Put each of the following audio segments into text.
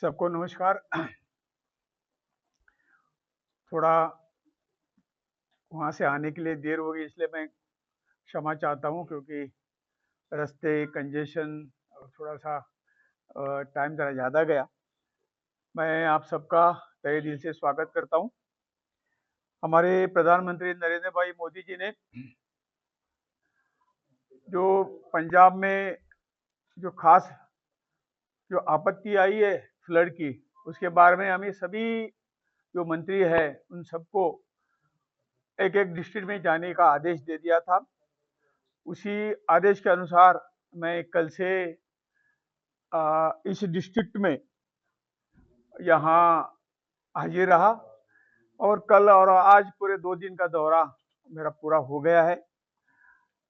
सबको नमस्कार। थोड़ा वहाँ से आने के लिए देर हो गई, इसलिए मैं क्षमा चाहता हूँ, क्योंकि रास्ते कंजेशन थोड़ा सा टाइम ज़रा ज़्यादा गया। मैं आप सबका तहे दिल से स्वागत करता हूँ। हमारे प्रधानमंत्री नरेंद्र भाई मोदी जी ने जो पंजाब में जो खास जो आपत्ति आई है फ्लड की, उसके बारे में हमें सभी जो मंत्री है उन सबको एक एक डिस्ट्रिक्ट में जाने का आदेश दे दिया था। उसी आदेश के अनुसार मैं कल से इस डिस्ट्रिक्ट में यहाँ हाजिर रहा, और कल और आज पूरे 2 दिन का दौरा मेरा पूरा हो गया है।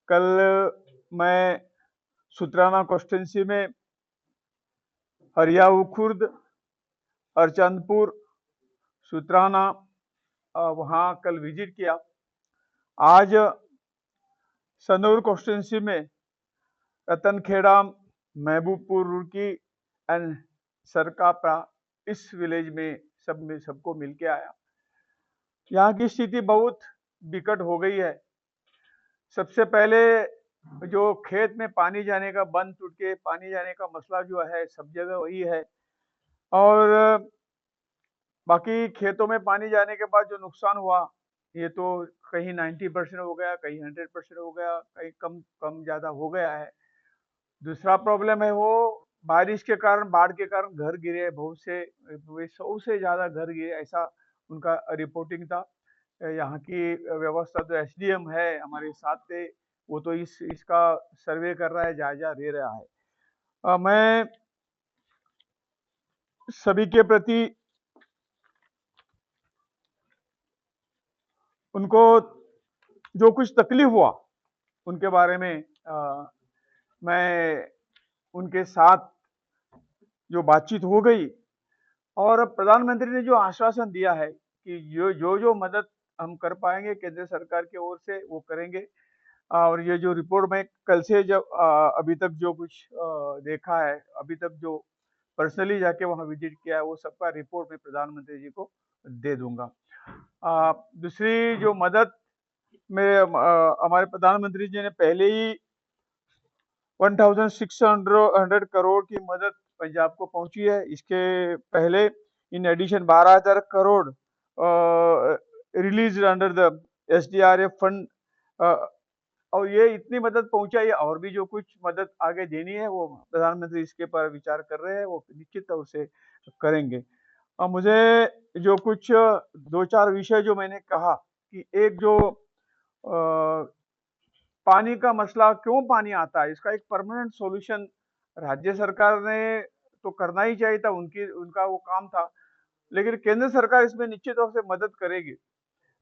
कल मैं सुत्राना कॉन्स्टिट्यूंसी में हरियाऊ खुर्द, हरचंदपुर, सुत्राना वहाँ कल विजिट किया। आज सनौर कॉन्स्टिट्यूंसी में रतनखेड़ा, महबूबपुर, रुड़की एंड सरकापरा, इस विलेज में सबको मिल के आया। यहाँ की स्थिति बहुत विकट हो गई है। सबसे पहले जो खेत में पानी जाने का, बंद टूट के पानी जाने का मसला जो है सब जगह वही है, और बाकी खेतों में पानी जाने के बाद जो नुकसान हुआ, ये तो कहीं 90% हो गया, कहीं 100% हो गया, कहीं कम कम ज्यादा हो गया है। दूसरा प्रॉब्लम है वो बारिश के कारण, बाढ़ के कारण घर गिरे, बहुत से 100 से ज्यादा घर गिरे, ऐसा उनका रिपोर्टिंग था। यहाँ की व्यवस्था, तो एसडीएम है हमारे साथ थे, वो तो इसका सर्वे कर रहा है, जायजा ले रहा है। मैं सभी के प्रति उनको जो कुछ तकलीफ हुआ उनके बारे में मैं उनके साथ जो बातचीत हो गई, और प्रधानमंत्री ने जो आश्वासन दिया है कि जो मदद हम कर पाएंगे केंद्र सरकार की ओर से वो करेंगे। और ये जो रिपोर्ट में कल से जब अभी तक जो कुछ देखा है, अभी तक जो पर्सनली जाके वहाँ विजिट किया है, वो सबका रिपोर्ट मैं प्रधानमंत्री जी को दे दूंगा। दूसरी जो मदद में हमारे प्रधानमंत्री जी ने पहले ही 1600 करोड़ की मदद पंजाब को पहुंची है। इसके पहले in addition 12,000 crore release under the SDRF fund, और ये इतनी मदद पहुंचाई। और भी जो कुछ मदद आगे देनी है वो प्रधानमंत्री इसके पर विचार कर रहे हैं, वो निश्चित तौर से करेंगे। और मुझे जो कुछ 2-4 विषय जो मैंने कहा कि एक जो पानी का मसला, क्यों पानी आता है, इसका एक परमानेंट सॉल्यूशन राज्य सरकार ने तो करना ही चाहिए था, उनका वो काम था, लेकिन केंद्र सरकार इसमें निश्चित तौर से मदद करेगी।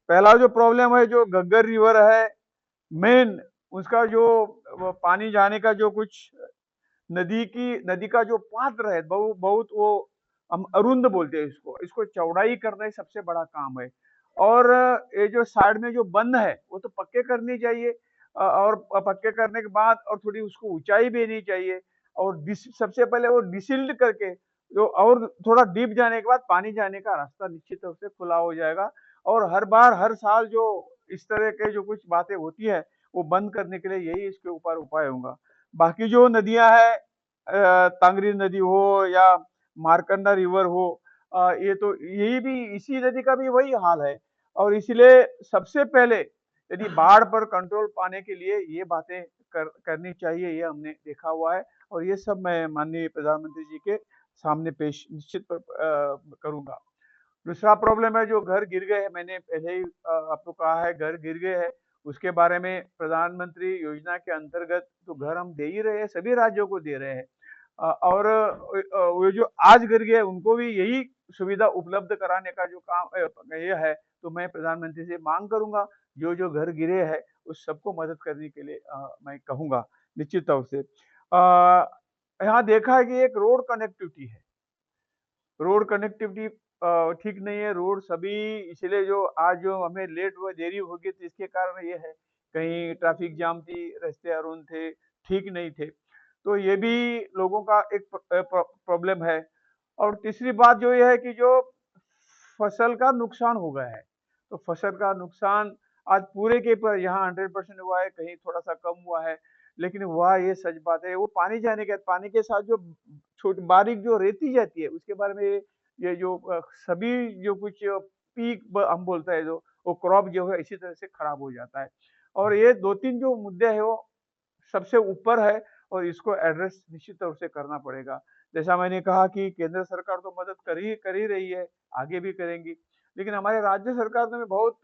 पहला जो प्रॉब्लम है, जो घग्गर रिवर है मेन, उसका जो पानी जाने का जो कुछ नदी का जो पात्र है, बहुत वो हम अरुंद बोलते हैं इसको, चौड़ाई करना ही सबसे बड़ा काम है। और ये जो साइड में जो बंद है वो तो पक्के करनी चाहिए, और पक्के करने के बाद और थोड़ी उसको ऊंचाई देनी चाहिए, और सबसे पहले वो डिसिल्ड करके जो, और थोड़ा डीप जाने के बाद पानी जाने का रास्ता निश्चित रूप से खुला हो जाएगा। और हर बार हर साल जो इस तरह के जो कुछ बातें होती है वो बंद करने के लिए यही इसके ऊपर उपाय होगा। बाकी जो नदियां है, तांगरी नदी हो या मारकंडा रिवर हो, ये तो यही भी, इसी नदी का भी वही हाल है। और इसलिए सबसे पहले यदि बाढ़ पर कंट्रोल पाने के लिए ये बातें करनी चाहिए, ये हमने देखा हुआ है, और ये सब मैं माननीय प्रधानमंत्री जी के सामने पेश निश्चित करूंगा। दूसरा प्रॉब्लम है जो घर गिर गए हैं, मैंने पहले ही आपको कहा है, घर गिर गए हैं, उसके बारे में प्रधानमंत्री योजना के अंतर्गत तो घर हम दे ही रहे हैं, सभी राज्यों को दे रहे हैं, और वो जो आज गिर गए उनको भी यही सुविधा उपलब्ध कराने का जो काम ये है, तो मैं प्रधानमंत्री से मांग करूंगा जो जो घर गिरे हैं उस सबको मदद करने के लिए मैं कहूंगा निश्चित तौर से। यहाँ देखा है कि एक रोड कनेक्टिविटी है, रोड कनेक्टिविटी ठीक नहीं है, रोड सभी, इसलिए जो आज जो हमें लेट हुआ, देरी होगी, तो इसके कारण ये है, कहीं ट्रैफिक जाम थी, रास्ते अरुण थे, ठीक नहीं थे, तो ये भी लोगों का एक प्रॉब्लम है। और तीसरी बात जो ये है कि जो फसल का नुकसान हो गया है, तो फसल का नुकसान आज पूरे के पर यहाँ 100% हुआ है, कहीं थोड़ा सा कम हुआ है, लेकिन वह ये सच बात है, वो पानी जाने के पानी के साथ जो छोटी बारीक जो रेती जाती है उसके बारे में ये जो सभी जो कुछ पीक हम बोलते हैं जो वो क्रॉप जो है इसी तरह से खराब हो जाता है। और ये दो तीन जो मुद्दे है वो सबसे ऊपर है और इसको एड्रेस निश्चित तौर से करना पड़ेगा। जैसा मैंने कहा कि केंद्र सरकार तो मदद कर ही रही है, आगे भी करेंगी। लेकिन हमारे राज्य सरकार ने भी बहुत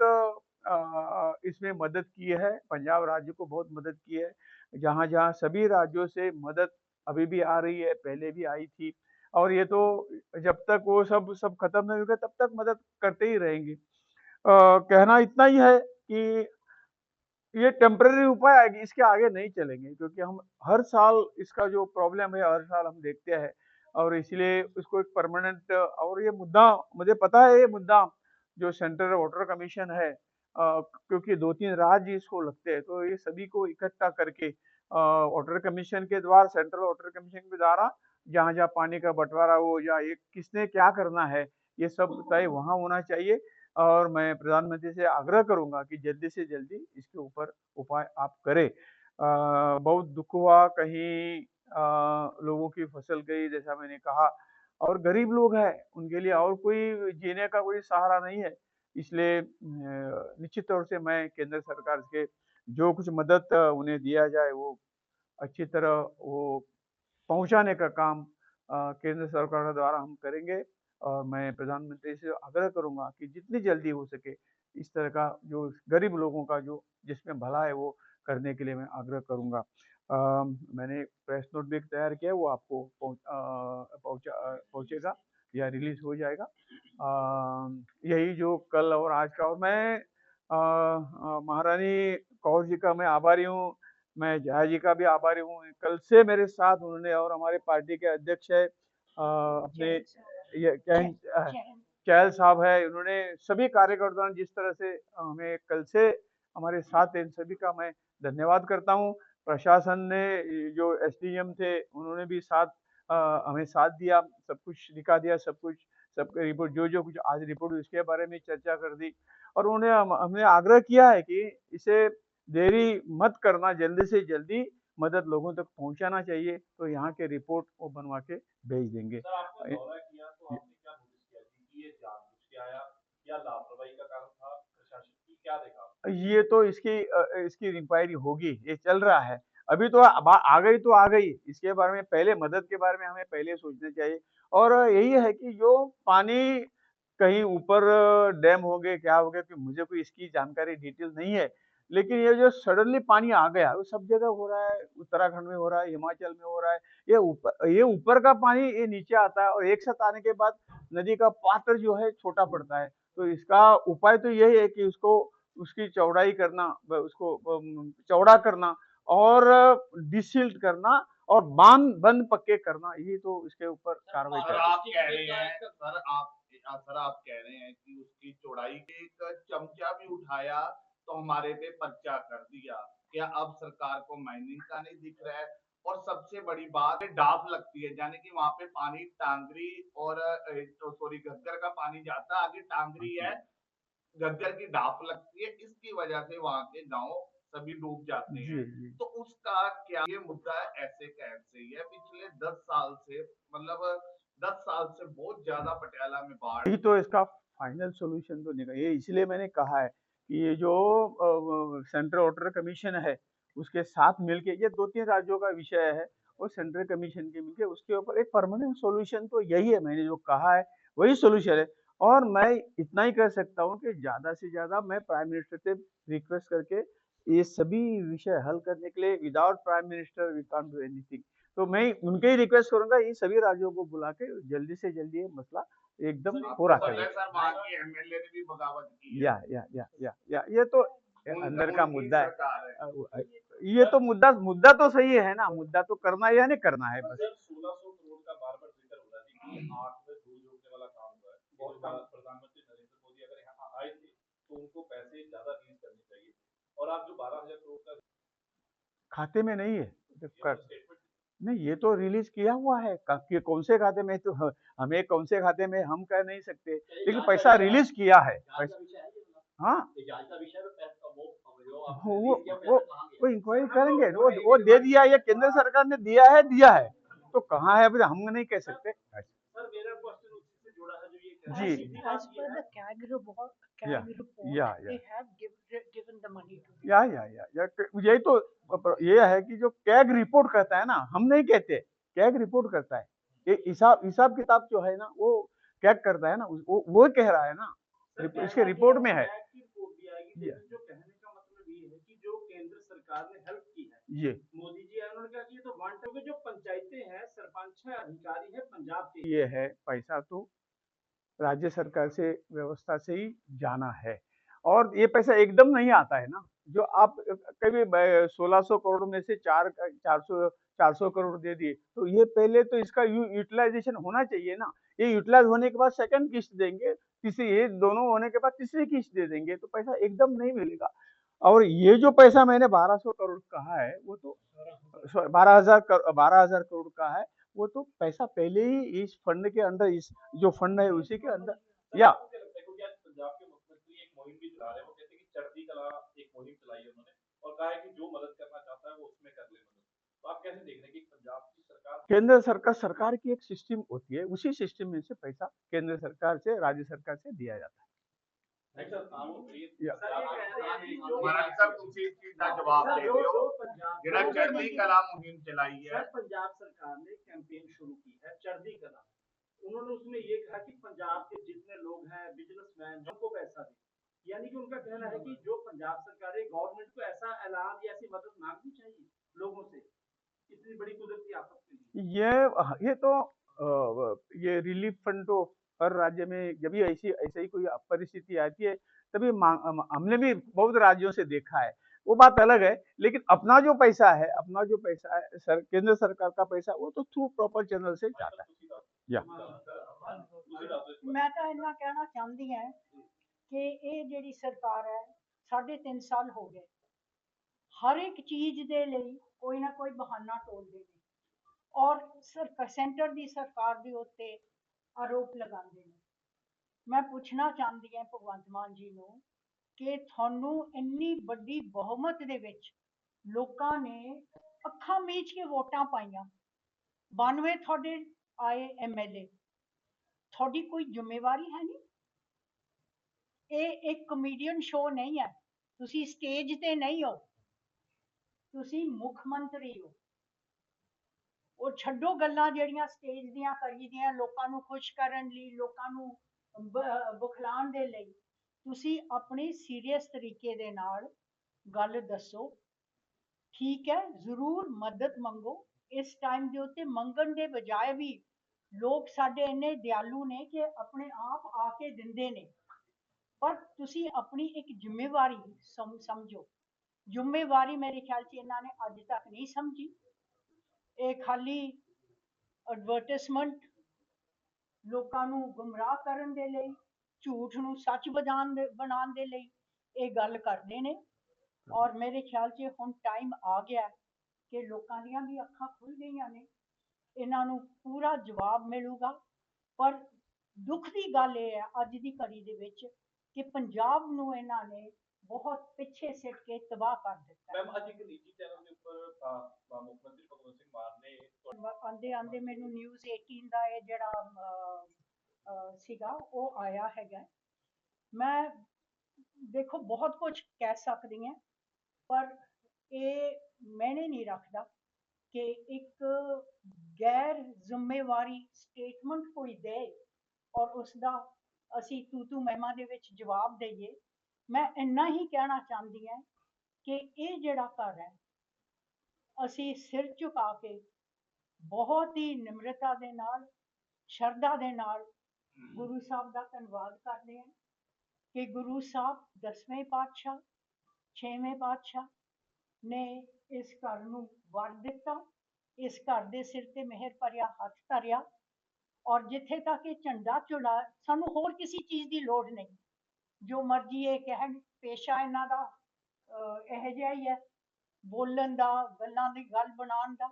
इसमें मदद की है, पंजाब राज्य को बहुत मदद की है। जहाँ-जहाँ सभी राज्यों से मदद अभी भी आ रही है, पहले भी आई थी और ये तो जब तक वो सब सब खत्म नहीं होगा तब तक मदद करते ही रहेंगे। कहना इतना ही है कि ये टेम्परेरी उपाय आएगी, इसके आगे नहीं चलेंगे क्योंकि हम हर साल इसका जो प्रॉब्लम है हर साल हम देखते हैं और इसलिए उसको एक परमानेंट और ये मुद्दा मुझे पता है ये मुद्दा जो सेंट्रल वाटर कमीशन है क्योंकि 2-3 राज्य इसको लगते हैं तो ये सभी को इकट्ठा करके वाटर कमीशन के द्वारा सेंट्रल वाटर कमीशन के द्वारा जहाँ-जहाँ पानी का बंटवारा हो या ये किसने क्या करना है, ये सब तय वहाँ होना चाहिए और मैं प्रधानमंत्री से आग्रह करूँगा कि जल्दी से जल्दी इसके ऊपर उपाय आप करें। बहुत दुःख हुआ कहीं लोगों की फसल गई जैसा मैंने कहा और गरीब लोग हैं, उनके लिए और कोई जीने का कोई सहारा नहीं है। इसलिए निश्चित तौर से मैं केंद्र सरकार के जो कुछ मदद उन्हें दिया जाए वो अच्छी तरह वो पहुँचाने का काम केंद्र सरकार के द्वारा हम करेंगे और मैं प्रधानमंत्री से आग्रह करूँगा कि जितनी जल्दी हो सके इस तरह का जो गरीब लोगों का जो जिसमें भला है वो करने के लिए मैं आग्रह करूँगा। मैंने प्रेस नोट भी एक तैयार किया है वो आपको पहुँचेगा या रिलीज़ हो जाएगा। यही जो कल और आज का और मैं महारानी कौर जी का मैं आभारी हूँ मैं जया जी का भी आभारी हूँ। कल से मेरे साथ उन्होंने और हमारे पार्टी के अध्यक्ष है अपने ये चहल साहब है, उन्होंने सभी कार्यकर्ताओं ने जिस तरह से हमें कल से हमारे साथ हैं, इन सभी का मैं धन्यवाद करता हूँ। प्रशासन ने जो एसडीएम थे, उन्होंने भी साथ हमें साथ दिया, सब कुछ दिखा दिया, सब कुछ सबका रिपोर्ट जो-जो कुछ आज रिपोर्ट हुई उसके बारे में चर्चा कर दी और उन्होंने हमने आग्रह किया है कि इसे देरी मत करना, जल्दी से जल्दी मदद लोगों तक पहुँचाना चाहिए, तो यहाँ के रिपोर्ट वो बनवा के भेज देंगे। सर आपने दौरा किया तो आपने क्या नोटिस किया कि ये जानबूझ के आया या लापरवाही का कारण था प्रशासन की क्या देखा आपने? ये तो इसकी इंक्वायरी होगी, ये चल रहा है। अभी तो आ गई तो आ गई, इसके बारे में पहले मदद के बारे में हमें पहले सोचना चाहिए और यही है कि जो पानी कहीं ऊपर डैम हो गए, क्या हो गया कि मुझे कोई इसकी जानकारी डिटेल नहीं है। लेकिन ये जो सडनली पानी आ गया, वो सब जगह हो रहा है, उत्तराखंड में हो रहा है, हिमाचल में हो रहा है। ये ऊपर का पानी ये नीचे आता है और एक साथ आने के बाद नदी का पात्र जो है छोटा पड़ता है। तो इसका उपाय तो यही है कि उसको उसकी चौड़ाई करना उसको चौड़ा करना और डिसिल्ट करना और बंद पक्के करना यही तो इसके ऊपर कार्रवाई सर करना। आप कह रहे हैं सर आप कह रहे हैं कि उसकी चौड़ाई के एक चमचा भी उठाया तो हमारे पे पर्चा कर दिया। क्या अब सरकार को माइनिंग का नहीं दिख रहा है? और सबसे बड़ी बात डाफ लगती है यानी कि वहां पे पानी टांगरी और सॉरी घग्गर का पानी जाता है आगे टांगरी है घग्गर की डाफ लगती है इसकी वजह से वहां के गांव सभी डूब जाते जी हैं जी तो उसका क्या ये मुद्दा ऐसे कैसे ही है पिछले 10 साल से मतलब 10 साल से बहुत ज्यादा पटियाला में बाढ़ यही तो इसका फाइनल सॉल्यूशन तो निकल ये इसलिए मैंने कहा है कि ये जो सेंट्रल वाटर कमीशन है उसके साथ मिलके ये 2-3 राज्यों का विषय है और सेंट्रल कमीशन के मिलके उसके ऊपर एक परमानेंट सॉल्यूशन तो यही है मैंने जो कहा है वही सॉल्यूशन है और मैं इतना ही कर सकता हूँ कि ज्यादा से ज्यादा मैं प्राइम मिनिस्टर से रिक्वेस्ट करके ये सभी विषय हल करने के लिए without prime minister we can't do anything तो मैं उनके ही रिक्वेस्ट करूंगा इन सभी राज्यों को बुला के जल्दी से जल्दी ये मसला एकदम आपको पूरा पता करें। है सर वहां की एमएलए ने भी बगावत की है या ये तो अंदर का उनकी मुद्दा है सरकार है ये तो मुद्दा मुद्दा तो सही है ना मुद्दा तो करना है या नहीं करना है बस सर 1600 करोड़ का बार बार जिक्र हो रहा है कि 8 में धूल झोंकने वाला काम हुआ है ये जो प्रधानमंत्री नरेंद्र मोदी अगर यहाँ आए थे तो उनको पैसे ज्यादा रिलीज करने चाहिए और आप जो 12,000 करोड़ का खाते में नहीं है ये तो स्टेटमेंट नहीं, ये तो रिलीज किया हुआ है कि कौन से खाते में, तो हमें कौन से खाते में हम कह नहीं सकते, लेकिन पैसा रिलीज किया है। हाँ, वो वो वो इंक्वायरी करेंगे, वो दे दिया, ये केंद्र सरकार ने दिया है, तो कहाँ है अभी हम नहीं कह सकते। सर मेरा क्वेश्चन उसी से जुड़ा है जो ये कह रहा जी, है As per the या CAG report, या they have given the money to the यही तो ये है कि जो कैग रिपोर्ट कहता है ना, हम नहीं कहते, कैग रिपोर्ट करता है, ये हिसाब हिसाब किताब जो है ना, वो कैग करता है ना, वो कह रहा है ना, इसके रिपोर्ट में है। की रिपोर्ट भी आएगी, ये लेकिन जो कहने का मतलब ये है कि जो केंद्र सरकार ने हेल्प की है, ये मोदी जी आए उन्होंने कहा कि ये तो वन टाइम, जो पंचायतें हैं, सरपंच है, अधिकारी है पंजाब के, ये है पैसा तो राज्य सरकार से, व्यवस्था से ही जाना है, और ये पैसा एकदम नहीं आता है ना, जो आप कभी 1600 करोड़ में से 400 करोड़ दे दिए, तो ये पहले तो इसका यूटिलाइजेशन होना चाहिए ना, ये यूटिलाइज होने के बाद सेकंड किस्त देंगे, तीसरी, ये दोनों होने के बाद तीसरी किस्त दे देंगे, तो पैसा एकदम नहीं मिलेगा। और ये जो पैसा मैंने 1200 करोड़ कहा है, वो तो 12,000 करोड़ का है, वो तो पैसा पहले ही इस फंड के अंदर, इस जो फंड है उसी के अंदर, या क्योंकि आज पंजाब के मुख्यमंत्री एक मुहिम भी चला रहे हैं, वो कहते हैं कि चढ़ती कला एक मुहिम चलाई है उन्होंने, और कहा है कि जो मदद करना चाहता है वो उसमें कर ले मदद। तो आप कैसे देख रहे हैं कि पंजाब की सरकार केंद्र सरकार की एक सिस्टम होती है, उसी सिस्टम में से पैसा केंद्र सरकार से, राज्य सरकार से दिया जाता है। नहीं सर, या सर ये कह रहे हैं कि जो मराठी साहब उसी चीज का जवाब सर, दे जो दियो, पंजाब जिहड़ा चढ़ती कला मुहिम चलाई है। सर पंजाब सरकार ने कैंपेन शुरू की है चढ़ती कला, उन्होंने उसमें ये कहा कि पंजाब के जितने लोग हैं बिजनेसमैन उनको पैसा दे, यानी कि उनका कहना है कि जो पंजाब सरकार है, गवर्नमेंट को ऐसा ऐलान या ऐसी मदद मांगनी चाहिए लोगों से, इतनी बड़ी कुदरती आफत के लिए। ये तो ये रिलीफ फंड तो हर राज्य में जब भी ऐसी कोई परिस्थिति आती है, तभी हमने भी बहुत राज्यों से देखा है, वो बात अलग है, लेकिन अपना जो पैसा है, केंद्र सरकार का पैसा, वो तो थ्रू प्रॉपर चैनल से जाता है। या मैं तो इन्ना कहना चाहती है कि ये ਜਿਹੜੀ ਸਰਕਾਰ ਹੈ 3.5 ਸਾਲ ਹੋ ਗਏ, ਹਰ ਇੱਕ ਚੀਜ਼ ਦੇ ਲਈ ਕੋਈ ਨਾ ਕੋਈ ਬਹਾਨਾ ਟੋਲਦੇ ਨੇ, ਔਰ ਸੈਂਟਰ ਦੀ ਸਰਕਾਰ ਦੇ ਉੱਤੇ ਆਰੋਪ ਲਗਾਉਂਦੇ ਨੇ। ਮੈਂ ਪੁੱਛਣਾ ਚਾਹੁੰਦੀ ਹਾਂ ਭਗਵੰਤ ਮਾਨ ਜੀ ਨੂੰ ਕਿ ਤੁਹਾਨੂੰ ਇੰਨੀ ਵੱਡੀ ਬਹੁਮਤ ਦੇ ਵਿੱਚ ਲੋਕਾਂ ਨੇ ਅੱਖਾਂ ਮੀਚ ਕੇ ਵੋਟਾਂ ਪਾਈਆਂ, 92 ਤੁਹਾਡੇ ਆਏ ਐਮਐਲਏ, ਤੁਹਾਡੀ ਕੋਈ ਜ਼ਿੰਮੇਵਾਰੀ ਹੈ ਨਹੀਂ? ਇਹ ਇੱਕ ਕਮੇਡੀਅਨ ਸ਼ੋਅ ਨਹੀਂ ਹੈ, ਤੁਸੀਂ ਸਟੇਜ ਤੇ ਨਹੀਂ ਹੋ, ਤੁਸੀਂ ਮੁੱਖ ਮੰਤਰੀ ਹੋ। ਉਹ ਛੱਡੋ ਗੱਲਾਂ ਜਿਹੜੀਆਂ ਸਟੇਜ ਦੀਆਂ ਕਰੀਦੀਆਂ ਲੋਕਾਂ ਨੂੰ ਖੁਸ਼ ਕਰਨ ਲਈ, ਲੋਕਾਂ ਨੂੰ ਬੁਖਲਾਉਣ ਦੇ ਲਈ, ਤੁਸੀਂ ਆਪਣੀ ਸੀਰੀਅਸ ਤਰੀਕੇ ਦੇ ਨਾਲ ਗੱਲ ਦੱਸੋ। ਠੀਕ ਹੈ, ਜ਼ਰੂਰ ਮਦਦ ਮੰਗੋ, ਇਸ ਟਾਈਮ ਦੇ ਉੱਤੇ ਮੰਗਣ ਦੇ ਬਜਾਏ ਵੀ ਲੋਕ ਸਾਡੇ ਇੰਨੇ ਦਿਆਲੂ ਨੇ ਕਿ ਆਪਣੇ ਆਪ ਆ ਕੇ ਦਿੰਦੇ ਨੇ, ਪਰ ਤੁਸੀਂ ਆਪਣੀ ਇੱਕ ਜ਼ਿੰਮੇਵਾਰੀ ਸਮਝੋ। ਜ਼ਿੰਮੇਵਾਰੀ ਮੇਰੇ ਖਿਆਲ 'ਚ ਇਹਨਾਂ ਨੇ ਅੱਜ ਤੱਕ ਨਹੀਂ ਸਮਝੀ, ਇਹ ਖਾਲੀ ਐਡਵਰਟਾਈਜ਼ਮੈਂਟ, ਲੋਕਾਂ ਨੂੰ ਗੁੰਮਰਾਹ ਕਰਨ ਦੇ ਲਈ, ਝੂਠ ਨੂੰ ਸੱਚ ਬਣਾਉਣ ਦੇ ਲਈ ਇਹ ਗੱਲ ਕਰਦੇ ਨੇ। ਔਰ ਮੇਰੇ ਖਿਆਲ 'ਚ ਹੁਣ ਟਾਈਮ ਆ ਗਿਆ ਕਿ ਲੋਕਾਂ ਦੀਆਂ ਵੀ ਅੱਖਾਂ ਖੁੱਲ ਗਈਆਂ ਨੇ, ਇਹਨਾਂ ਨੂੰ ਪੂਰਾ ਜਵਾਬ ਮਿਲੂਗਾ। ਪਰ ਦੁੱਖ ਦੀ ਗੱਲ ਇਹ ਹੈ ਅੱਜ ਦੀ ਘੜੀ ਦੇ ਵਿੱਚ ਕਿ ਪੰਜਾਬ ਨੂੰ ਇਹਨਾਂ ਨੇ ਬਹੁਤ ਪਿੱਛੇ ਸਿੱਟ ਕੇ ਤਬਾਹ ਕਰ ਦਿੱਤਾ। ਮੈਮ ਅੱਜ ਇੱਕ ਨਿੱਜੀ ਚੈਨਲ ਦੇ ਉੱਪਰ ਮੁੱਖ ਮੰਤਰੀ ਭਗਵੰਤ ਸਿੰਘ ਮਾਨ ਨੇ ਆਂਦੇ ਆਂਦੇ ਮੈਨੂੰ ਨਿਊਜ਼ 18 ਦਾ ਇਹ ਜਿਹੜਾ ਸੀਗਾ ਉਹ ਆਇਆ ਹੈਗਾ। ਮੈਂ ਦੇਖੋ ਬਹੁਤ ਕੁਝ ਕਹਿ ਸਕਦੀ ਹਾਂ, ਪਰ ਇਹ ਮੈਨੇ ਨਹੀਂ ਰੱਖਦਾ ਕਿ ਇੱਕ ਗੈਰ ਜ਼ਿੰਮੇਵਾਰੀ ਸਟੇਟਮੈਂਟ ਕੋਈ ਦੇ ਔਰ ਉਸ ਦਾ ਅਸੀਂ ਤੂੰ ਮਹਿਮਾ ਦੇ ਵਿੱਚ ਜਵਾਬ ਦਈਏ। ਮੈਂ ਇੰਨਾ ਹੀ ਕਹਿਣਾ ਚਾਹੁੰਦੀ ਹਾਂ ਕਿ ਇਹ ਜਿਹੜਾ ਘਰ ਹੈ, ਅਸੀਂ ਸਿਰ ਝੁਕਾ ਕੇ ਬਹੁਤ ਹੀ ਨਿਮਰਤਾ ਦੇ ਨਾਲ, ਸ਼ਰਧਾ ਦੇ ਨਾਲ ਗੁਰੂ ਸਾਹਿਬ ਦਾ ਧੰਨਵਾਦ ਕਰਦੇ ਹਾਂ ਕਿ ਗੁਰੂ ਸਾਹਿਬ 10ਵੇਂ ਪਾਤਸ਼ਾਹ, 6ਵੇਂ ਪਾਤਸ਼ਾਹ ਨੇ ਇਸ ਘਰ ਨੂੰ ਵਰ ਦਿੱਤਾ, ਇਸ ਘਰ ਦੇ ਸਿਰ ਤੇ ਮਿਹਰ ਭਰਿਆ ਹੱਥ ਧਰਿਆ, ਔਰ ਜਿੱਥੇ ਤੱਕ ਇਹ ਝੰਡਾ ਝੁਲਾ, ਸਾਨੂੰ ਹੋਰ ਕਿਸੇ ਚੀਜ਼ ਦੀ ਲੋੜ ਨਹੀਂ। ਜੋ ਮਰਜ਼ੀ ਇਹ ਕਹਿਣ, ਪੇਸ਼ਾ ਇਹਨਾਂ ਦਾ ਇਹੋ ਜਿਹਾ ਹੀ ਹੈ, ਬੋਲਣ ਦਾ, ਗੱਲਾਂ ਦੀ ਗੱਲ ਬਣਾਉਣ ਦਾ,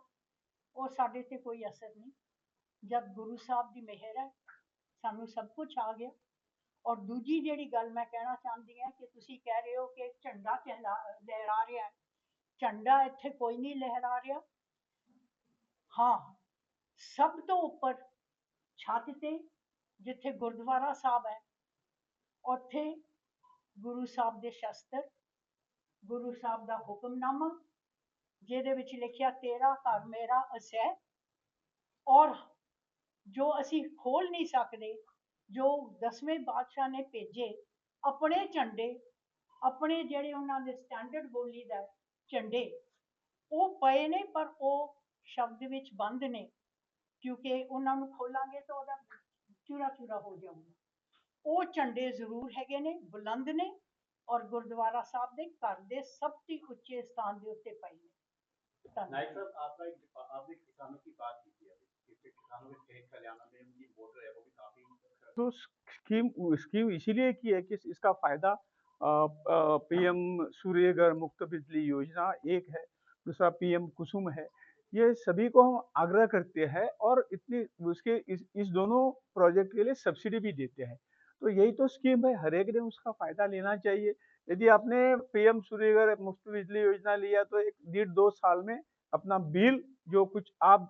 ਉਹ ਸਾਡੇ ਤੇ ਕੋਈ ਅਸਰ ਨਹੀਂ। ਜਦ ਗੁਰੂ ਸਾਹਿਬ ਦੀ ਮਿਹਰ ਹੈ ਸਾਨੂੰ ਸਭ ਕੁਝ ਆ ਗਿਆ। ਔਰ ਦੂਜੀ ਜਿਹੜੀ ਗੱਲ ਮੈਂ ਕਹਿਣਾ ਚਾਹੁੰਦੀ ਹਾਂ ਕਿ ਤੁਸੀਂ ਕਹਿ ਰਹੇ ਹੋ ਕਿ ਝੰਡਾ ਲਹਿਰਾ ਰਿਹਾ ਹੈ, ਝੰਡਾ ਇੱਥੇ ਕੋਈ ਨਹੀਂ ਲਹਿਰਾ ਰਿਹਾ। ਹਾਂ, ਸਭ ਤੋਂ ਉੱਪਰ ਛੱਤ ਤੇ ਜਿੱਥੇ ਗੁਰਦੁਆਰਾ ਸਾਹਿਬ ਹੈ ਉੱਥੇ ਗੁਰੂ ਸਾਹਿਬ ਦੇ ਸ਼ਸਤਰ, ਗੁਰੂ ਸਾਹਿਬ ਦਾ ਹੁਕਮਨਾਮਾ ਜਿਹਦੇ ਵਿੱਚ ਲਿਖਿਆ ਤੇਰਾ ਘਰ ਮੇਰਾ ਅਸੈ, ਔਰ ਜੋ ਅਸੀਂ ਖੋਲ ਨਹੀਂ ਸਕਦੇ, ਜੋ 10ਵੇਂ ਬਾਦਸ਼ਾਹ ਨੇ ਭੇਜੇ ਆਪਣੇ ਝੰਡੇ, ਆਪਣੇ ਜਿਹੜੇ ਉਹਨਾਂ ਦੇ ਸਟੈਂਡਰਡ ਬੋਲੀ ਦਾ ਝੰਡੇ ਉਹ ਪਏ ਨੇ, ਪਰ ਉਹ ਸ਼ਬਦ ਵਿੱਚ ਬੰਦ ਨੇ ਕਿਉਂਕਿ ਉਹਨਾਂ ਨੂੰ ਖੋਲਾਂਗੇ ਤਾਂ ਉਹਦਾ ਚੂਰਾ ਚੂਰਾ ਹੋ ਜਾਊਗਾ। ਉਹ ਝੰਡੇ ਜ਼ਰੂਰ ਹੈਗੇ ਨੇ, ਬੁਲੰਦ ਨੇ, ਔਰ ਗੁਰਦੁਆਰਾ ਸਾਹਿਬ ਦੇ ਘਰ ਦੇ ਸਭ ਤੋਂ ਉੱਚੇ ਸਥਾਨ ਦੇ ਉੱਤੇ ਪਏ ਨੇ। नायक साहब, आपने किसानों की बात की थी अभी, कि किसानों के खेत खलिहानों में उनकी मोटर है वो भी काफी तो स्कीम इसीलिए की है कि इसका फायदा पीएम सूर्यघर मुफ्त बिजली योजना एक है, दूसरा पीएम कुसुम है। ये सभी को हम आग्रह करते हैं और इतनी उसके इस दोनों प्रोजेक्ट के लिए सब्सिडी भी देते हैं। तो यही तो स्कीम है, हर एक ने उसका फायदा लेना चाहिए। यदि आपने पीएम सूर्यघर मुफ्त बिजली योजना लिया तो 1-1.5-2 साल में अपना बिल जो कुछ आप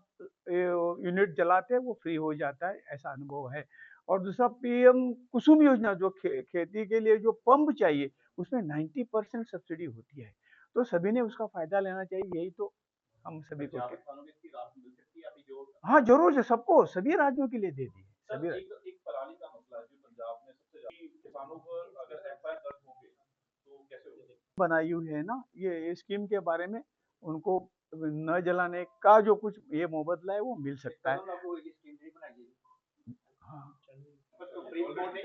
यूनिट जलाते हैं वो फ्री हो जाता है, ऐसा अनुभव है। और दूसरा पीएम कुसुम योजना जो खेती के लिए जो पंप चाहिए उसमें 90% सब्सिडी होती है, तो सभी ने उसका फायदा लेना चाहिए। यही तो हम सभी को किसानों को इसकी राहत मिल सकती है अभी जो। हाँ जरूर है, सबको सभी राज्यों के लिए दे दी सभी एक पराली का मसला है जो पंजाब में सबसे ज्यादा किसानों पर अगर एफआईआर दर्ज होंगे तो कैसे होगा? बनाई हुई है ना ये स्कीम के बारे में, उनको न जलाने का जो कुछ ये मुआवजा है वो मिल सकता है। स्कीम नहीं बनाई है। हाँ सुप्रीम कोर्ट ने